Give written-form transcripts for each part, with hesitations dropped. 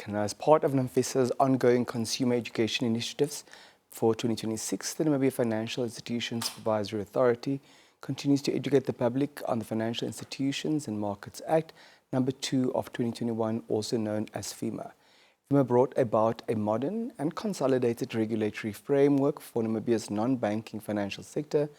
And as part of NAMFISA's ongoing consumer education initiatives for 2026, the Namibia Financial Institutions Supervisory Authority continues to educate the public on the Financial Institutions and Markets Act number 2 of 2021, also known as FIMA. FIMA brought about a modern and consolidated regulatory framework for Namibia's non-banking financial sector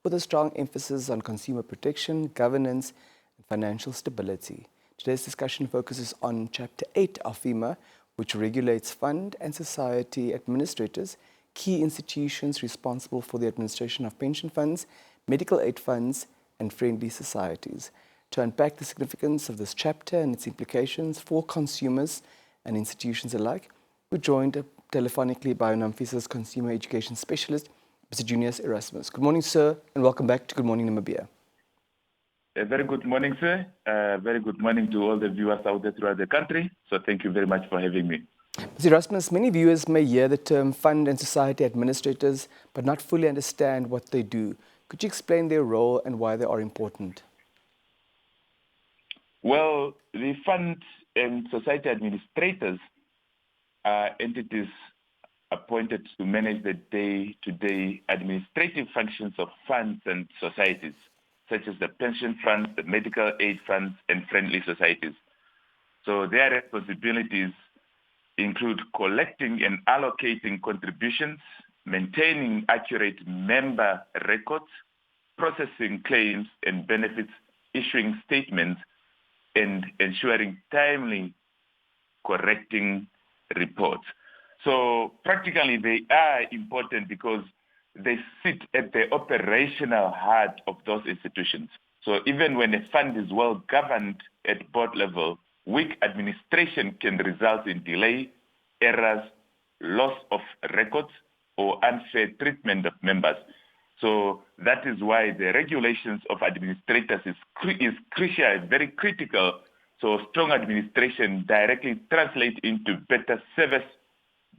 with a strong emphasis on consumer protection, governance, and financial stability. Today's discussion focuses on Chapter 8 of FIMA, which regulates fund and society administrators, key institutions responsible for the administration of pension funds, medical aid funds, and friendly societies. To unpack the significance of this chapter and its implications for consumers and institutions alike, we're joined telephonically by NAMFISA's consumer education specialist, Mr. Junias Erasmus. Good morning, sir, and welcome back to Good Morning Namibia. A very good morning, sir. Very good morning to all the viewers out there throughout the country. So thank you very much for having me. Mr. Erasmus, many viewers may hear the term fund and society administrators, but not fully understand what they do. Could you explain their role and why they are important? Well, the fund and society administrators are entities appointed to manage the day-to-day administrative functions of funds and societies, such as the pension funds, the medical aid funds, and friendly societies. So their responsibilities include collecting and allocating contributions, maintaining accurate member records, processing claims and benefits, issuing statements, and ensuring timely correcting reports. So practically they are important because they sit at the operational heart of those institutions. So even when a fund is well governed at board level, weak administration can result in delay, errors, loss of records, or unfair treatment of members. So that is why the regulations of administrators is crucial, very critical. So strong administration directly translates into better service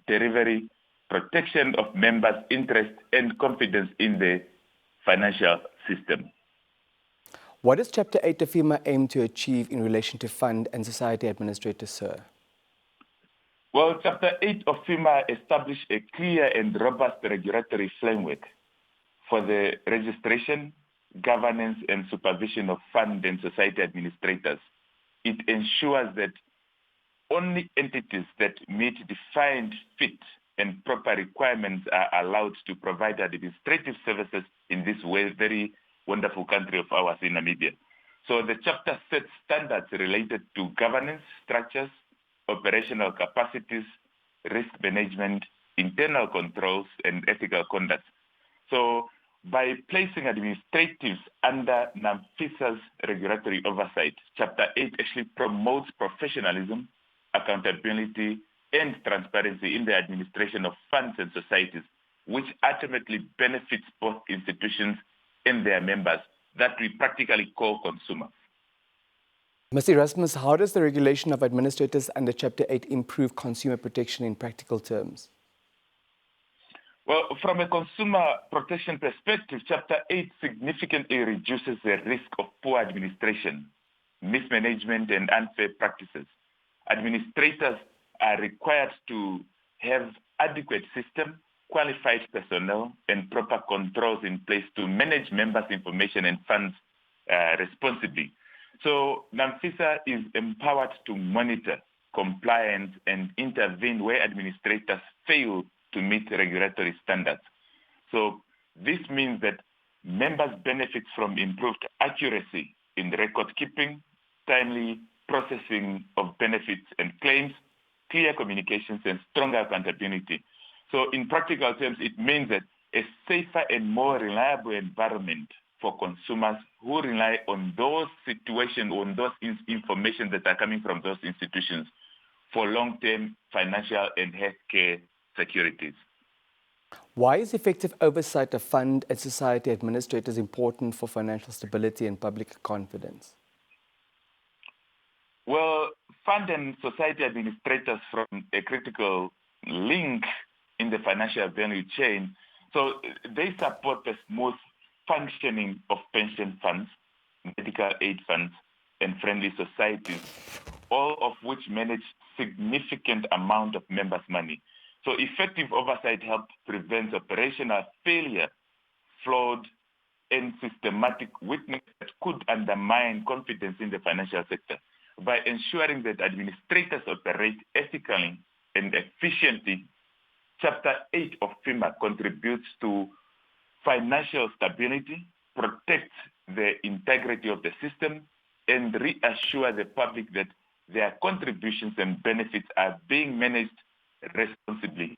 delivery, protection of members' interest, and confidence in the financial system. What does Chapter 8 of FIMA aim to achieve in relation to fund and society administrators, sir? Well, Chapter 8 of FIMA established a clear and robust regulatory framework for the registration, governance, and supervision of fund and society administrators. It ensures that only entities that meet defined fit and proper requirements are allowed to provide administrative services in this very wonderful country of ours in Namibia. So the chapter sets standards related to governance structures, operational capacities, risk management, internal controls, and ethical conduct. So by placing administratives under NAMFISA's regulatory oversight, Chapter 8 actually promotes professionalism, accountability, and transparency in the administration of funds and societies, which ultimately benefits both institutions and their members that we practically call consumers. Mr. Erasmus, how does the regulation of administrators under Chapter 8 improve consumer protection in practical terms? Well, from a consumer protection perspective, Chapter 8 significantly reduces the risk of poor administration, mismanagement, and unfair practices. Administrators are required to have adequate system, qualified personnel, and proper controls in place to manage members' information and funds responsibly. So NAMFISA is empowered to monitor compliance and intervene where administrators fail to meet regulatory standards. So this means that members benefit from improved accuracy in record keeping, timely processing of benefits and claims, clear communications, and stronger accountability. So in practical terms, it means that a safer and more reliable environment for consumers who rely on those situations, on those information that are coming from those institutions for long-term financial and healthcare securities. Why is effective oversight of fund and society administrators important for financial stability and public confidence? Well, fund and society administrators form a critical link in the financial value chain. So they support the smooth functioning of pension funds, medical aid funds, and friendly societies, all of which manage significant amount of members' money. So effective oversight helps prevent operational failure, fraud, and systematic weakness that could undermine confidence in the financial sector. By ensuring that administrators operate ethically and efficiently, Chapter 8 of FIMA contributes to financial stability, protects the integrity of the system, and reassure the public that their contributions and benefits are being managed responsibly.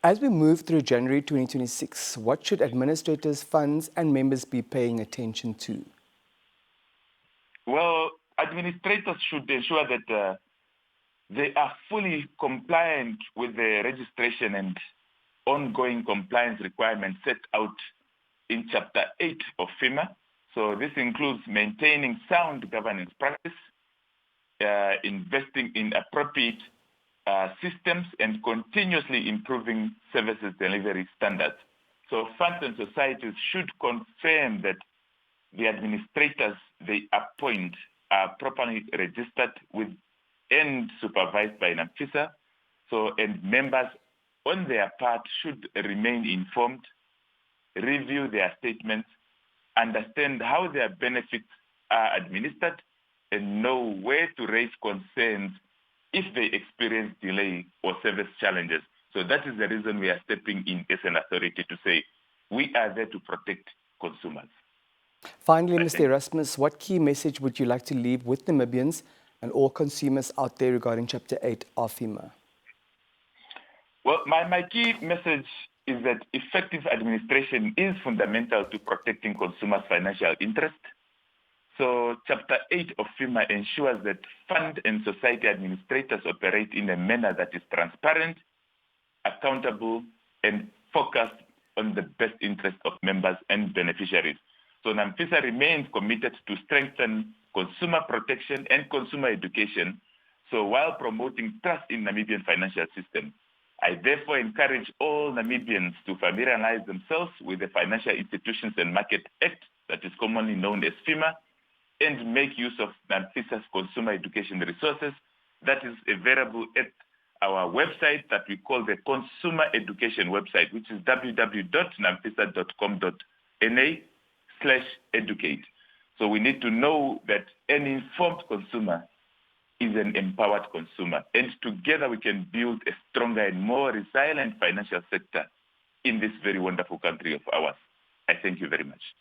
As we move through January 2026, what should administrators, funds, and members be paying attention to? Well, administrators should ensure that they are fully compliant with the registration and ongoing compliance requirements set out in Chapter 8 of FIMA. So this includes maintaining sound governance practice, investing in appropriate systems, and continuously improving services delivery standards. So funds and societies should confirm that the administrators they appoint are properly registered with and supervised by NAMFISA. So, and members on their part should remain informed, review their statements, understand how their benefits are administered, and know where to raise concerns if they experience delay or service challenges. So that is the reason we are stepping in as an authority to say we are there to protect consumers. Finally, Mr. Erasmus, what key message would you like to leave with Namibians and all consumers out there regarding Chapter 8 of FIMA? Well, my key message is that effective administration is fundamental to protecting consumers' financial interest. So Chapter 8 of FIMA ensures that fund and society administrators operate in a manner that is transparent, accountable, and focused on the best interest of members and beneficiaries. So NAMFISA remains committed to strengthen consumer protection and consumer education, so while promoting trust in Namibian financial system. I therefore encourage all Namibians to familiarize themselves with the Financial Institutions and Market Act, that is commonly known as FIMA, and make use of NAMFISA's consumer education resources that is available at our website that we call the Consumer Education website, which is www.namfisa.com.na/educate. So we need to know that an informed consumer is an empowered consumer. And together we can build a stronger and more resilient financial sector in this very wonderful country of ours. I thank you very much.